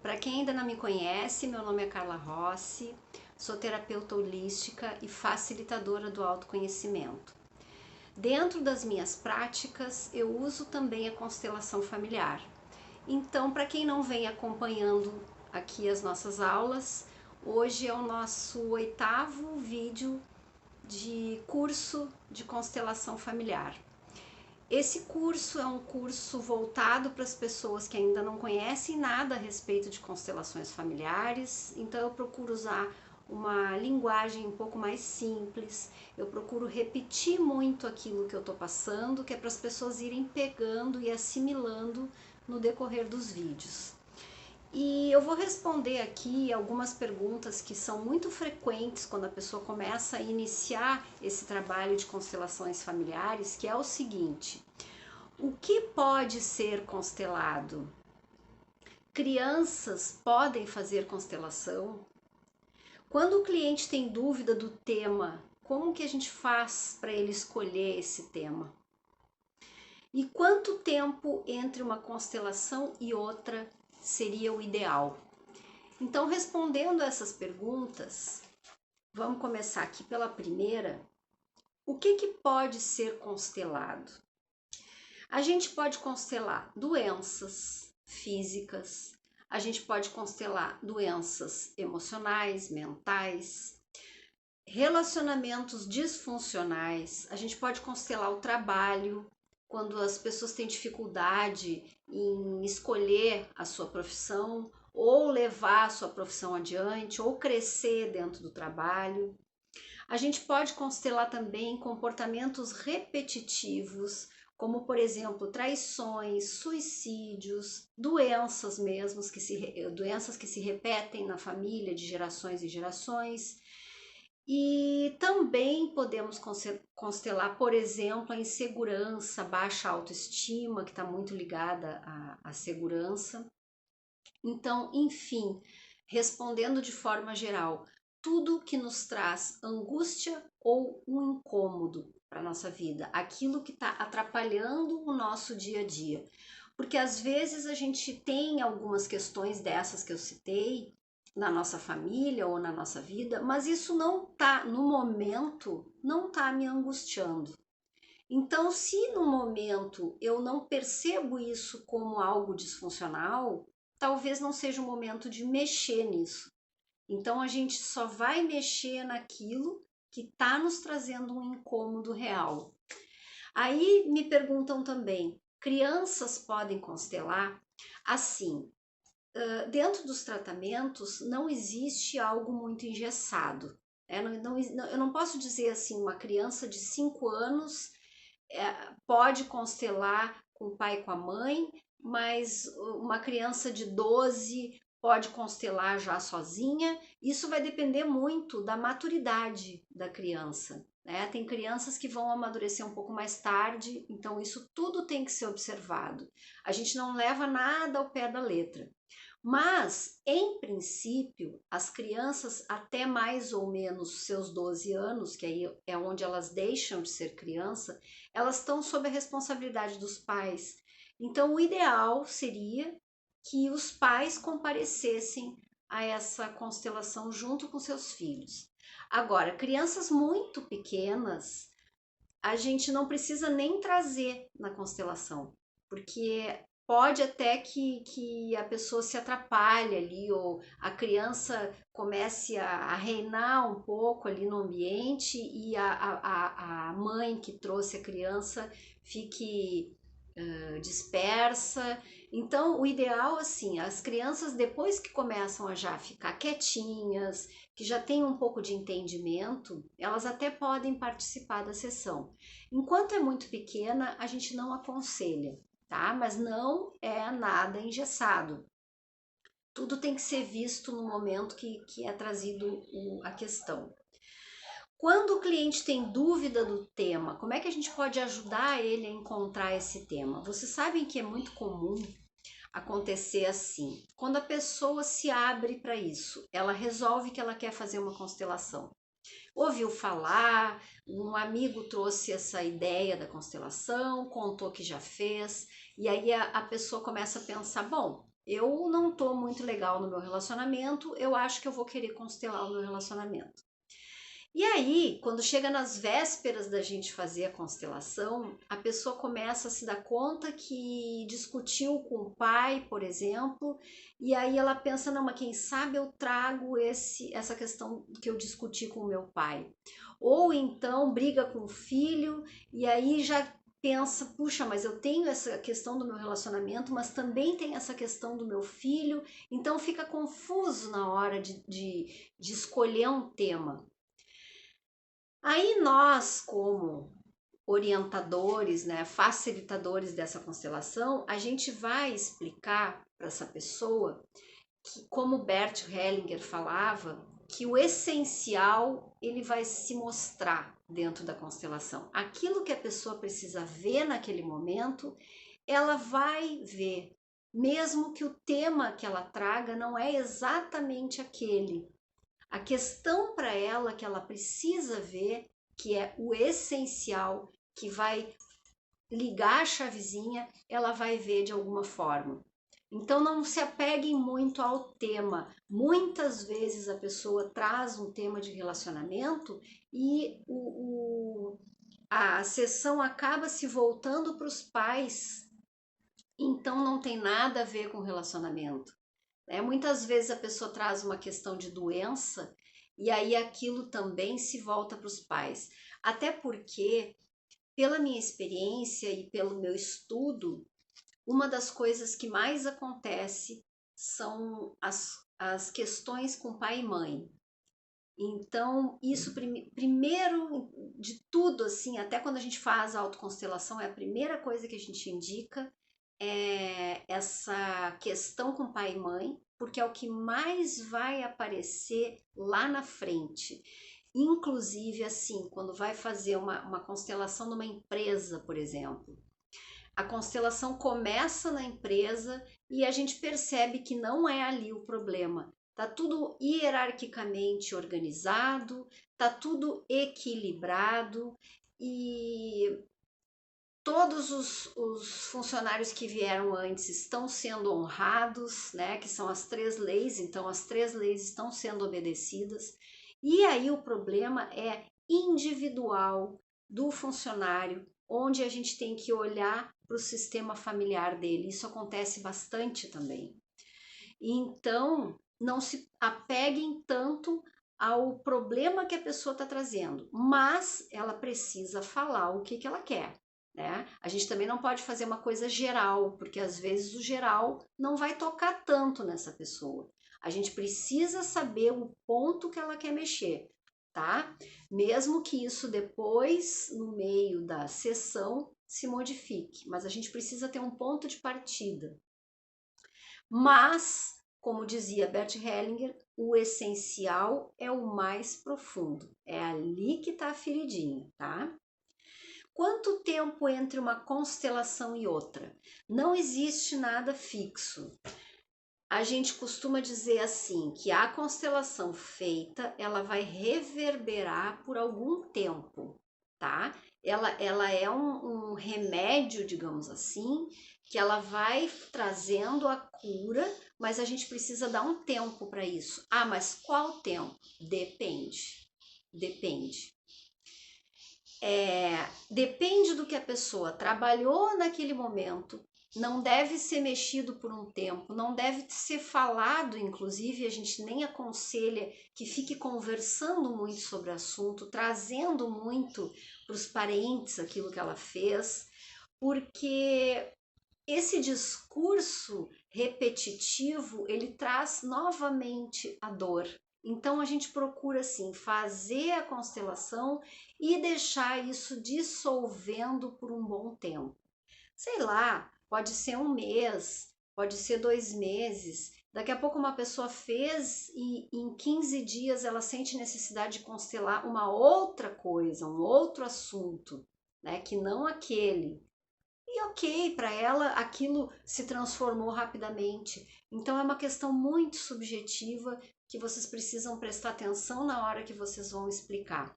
Para quem ainda não me conhece, meu nome é Carla Rossi, sou terapeuta holística e facilitadora do autoconhecimento. Dentro das minhas práticas, eu uso também a constelação familiar. Então, para quem não vem acompanhando aqui as nossas aulas, hoje é o nosso 8º vídeo de curso de constelação familiar. Esse curso é um curso voltado para as pessoas que ainda não conhecem nada a respeito de constelações familiares, então eu procuro usar uma linguagem um pouco mais simples, eu procuro repetir muito aquilo que eu estou passando, que é para as pessoas irem pegando e assimilando no decorrer dos vídeos. E eu vou responder aqui algumas perguntas que são muito frequentes quando a pessoa começa a iniciar esse trabalho de constelações familiares, que é o seguinte: o que pode ser constelado? Crianças podem fazer constelação? Quando o cliente tem dúvida do tema, como que a gente faz para ele escolher esse tema? E quanto tempo entre uma constelação e outra seria o ideal? Então, respondendo a essas perguntas, vamos começar aqui pela primeira. O que pode ser constelado? A gente pode constelar doenças físicas, a gente pode constelar doenças emocionais, mentais, relacionamentos disfuncionais, a gente pode constelar o trabalho, quando as pessoas têm dificuldade em escolher a sua profissão, ou levar a sua profissão adiante, ou crescer dentro do trabalho. A gente pode constelar também comportamentos repetitivos, como por exemplo traições, suicídios, doenças mesmo, doenças que se repetem na família de gerações em gerações. E também podemos constelar, por exemplo, a insegurança, baixa autoestima, que está muito ligada à segurança. Então, enfim, respondendo de forma geral, tudo que nos traz angústia ou um incômodo para a nossa vida, aquilo que está atrapalhando o nosso dia a dia. Porque às vezes a gente tem algumas questões dessas que eu citei na nossa família ou na nossa vida, mas isso não tá, no momento, não tá me angustiando. Então, se no momento eu não percebo isso como algo disfuncional, talvez não seja o momento de mexer nisso. Então, a gente só vai mexer naquilo que está nos trazendo um incômodo real. Aí me perguntam também, crianças podem constelar? Assim, dentro dos tratamentos não existe algo muito engessado. Eu não posso dizer assim, uma criança de 5 anos pode constelar com o pai e com a mãe, mas uma criança de 12 pode constelar já sozinha. Isso vai depender muito da maturidade da criança, né? Tem crianças que vão amadurecer um pouco mais tarde, então isso tudo tem que ser observado. A gente não leva nada ao pé da letra. Mas, em princípio, as crianças até mais ou menos seus 12 anos, que aí é onde elas deixam de ser criança, elas estão sob a responsabilidade dos pais. Então, o ideal seria que os pais comparecessem a essa constelação junto com seus filhos. Agora, crianças muito pequenas, a gente não precisa nem trazer na constelação, porque pode até que a pessoa se atrapalhe ali, ou a criança comece a reinar um pouco ali no ambiente e a mãe que trouxe a criança fique dispersa. Então, o ideal, assim, as crianças, depois que começam a já ficar quietinhas, que já têm um pouco de entendimento, elas até podem participar da sessão. Enquanto é muito pequena, a gente não aconselha, tá? Mas não é nada engessado. Tudo tem que ser visto no momento que é trazido a questão. Quando o cliente tem dúvida do tema, como é que a gente pode ajudar ele a encontrar esse tema? Vocês sabem que é muito comum acontecer assim. Quando a pessoa se abre para isso, ela resolve que ela quer fazer uma constelação. Ouviu falar, um amigo trouxe essa ideia da constelação, contou que já fez, e aí a pessoa começa a pensar, bom, eu não tô muito legal no meu relacionamento, eu acho que eu vou querer constelar o meu relacionamento. E aí, quando chega nas vésperas da gente fazer a constelação, a pessoa começa a se dar conta que discutiu com o pai, por exemplo, e aí ela pensa, não, mas quem sabe eu trago essa questão que eu discuti com o meu pai. Ou então briga com o filho e aí já pensa, puxa, mas eu tenho essa questão do meu relacionamento, mas também tem essa questão do meu filho, então fica confuso na hora de escolher um tema. Aí nós, como orientadores, né, facilitadores dessa constelação, a gente vai explicar para essa pessoa que, como Bert Hellinger falava, que o essencial ele vai se mostrar dentro da constelação. Aquilo que a pessoa precisa ver naquele momento, ela vai ver, mesmo que o tema que ela traga não é exatamente aquele. A questão para ela que ela precisa ver, que é o essencial, que vai ligar a chavezinha, ela vai ver de alguma forma. Então não se apeguem muito ao tema. Muitas vezes a pessoa traz um tema de relacionamento e a sessão acaba se voltando para os pais, então não tem nada a ver com relacionamento. Muitas vezes a pessoa traz uma questão de doença e aí aquilo também se volta para os pais. Até porque, pela minha experiência e pelo meu estudo, uma das coisas que mais acontece são as questões com pai e mãe. Então, isso primeiro de tudo, assim, até quando a gente faz a autoconstelação, é a primeira coisa que a gente indica, essa questão com pai e mãe, porque é o que mais vai aparecer lá na frente. Inclusive, assim, quando vai fazer uma constelação numa empresa, por exemplo, a constelação começa na empresa e a gente percebe que não é ali o problema. Tá tudo hierarquicamente organizado, tá tudo equilibrado e todos os funcionários que vieram antes estão sendo honrados, né? Que são as 3 leis, então as 3 leis estão sendo obedecidas. E aí o problema é individual do funcionário, onde a gente tem que olhar para o sistema familiar dele. Isso acontece bastante também. Então, não se apeguem tanto ao problema que a pessoa está trazendo, mas ela precisa falar o que ela quer. Né? A gente também não pode fazer uma coisa geral, porque às vezes o geral não vai tocar tanto nessa pessoa. A gente precisa saber o ponto que ela quer mexer, tá? Mesmo que isso depois, no meio da sessão, se modifique, mas a gente precisa ter um ponto de partida. Mas, como dizia Bert Hellinger, o essencial é o mais profundo. É ali que está a feridinha, tá? Quanto tempo entre uma constelação e outra? Não existe nada fixo. A gente costuma dizer assim, que a constelação feita, ela vai reverberar por algum tempo, tá? Ela é um remédio, digamos assim, que ela vai trazendo a cura, mas a gente precisa dar um tempo para isso. Ah, mas qual tempo? Depende. Depende. Depende do que a pessoa trabalhou naquele momento, não deve ser mexido por um tempo, não deve ser falado, inclusive a gente nem aconselha que fique conversando muito sobre o assunto, trazendo muito para os parentes aquilo que ela fez, porque esse discurso repetitivo, ele traz novamente a dor. Então a gente procura assim fazer a constelação e deixar isso dissolvendo por um bom tempo. Sei lá, pode ser 1 mês, pode ser 2 meses. Daqui a pouco uma pessoa fez e em 15 dias ela sente necessidade de constelar uma outra coisa, um outro assunto, né, que não aquele. E ok, para ela aquilo se transformou rapidamente. Então é uma questão muito subjetiva que vocês precisam prestar atenção na hora que vocês vão explicar.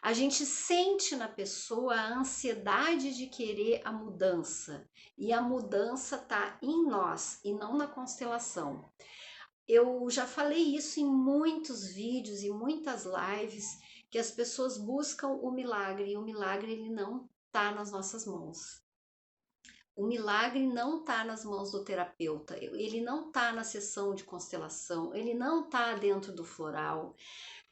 A gente sente na pessoa a ansiedade de querer a mudança, e a mudança está em nós e não na constelação. Eu já falei isso em muitos vídeos e muitas lives, que as pessoas buscam o milagre, e o milagre ele não está nas nossas mãos. O milagre não está nas mãos do terapeuta, ele não está na sessão de constelação, ele não está dentro do floral.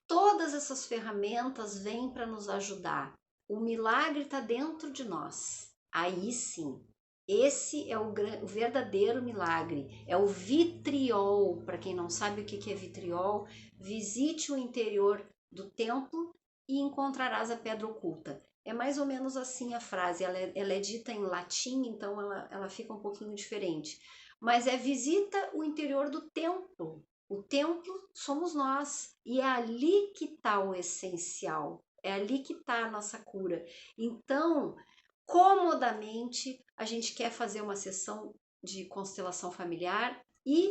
Todas essas ferramentas vêm para nos ajudar. O milagre está dentro de nós. Aí sim, esse é o verdadeiro milagre. É o vitriol. Para quem não sabe o que é vitriol, visite o interior do templo e encontrarás a pedra oculta. É mais ou menos assim a frase. Ela é dita em latim, então ela fica um pouquinho diferente. Mas é visita o interior do templo. O templo somos nós, e é ali que está o essencial, é ali que está a nossa cura. Então, comodamente, a gente quer fazer uma sessão de constelação familiar e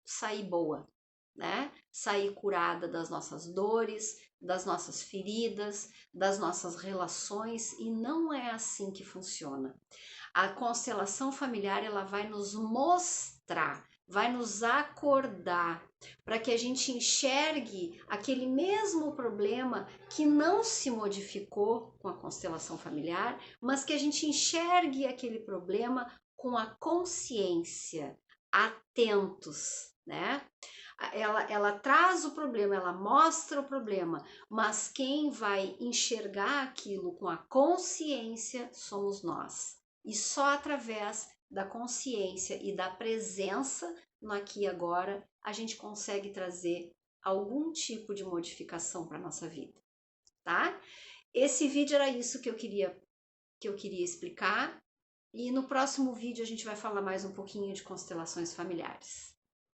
sair boa, né? Sair curada das nossas dores, das nossas feridas, das nossas relações, e não é assim que funciona. A constelação familiar, ela vai nos mostrar, vai nos acordar, para que a gente enxergue aquele mesmo problema que não se modificou com a constelação familiar, mas que a gente enxergue aquele problema com a consciência, atentos, né? Ela traz o problema, ela mostra o problema, mas quem vai enxergar aquilo com a consciência somos nós. E só através da consciência e da presença no aqui e agora a gente consegue trazer algum tipo de modificação para nossa vida, tá? Esse vídeo era isso que eu queria explicar, e no próximo vídeo a gente vai falar mais um pouquinho de constelações familiares.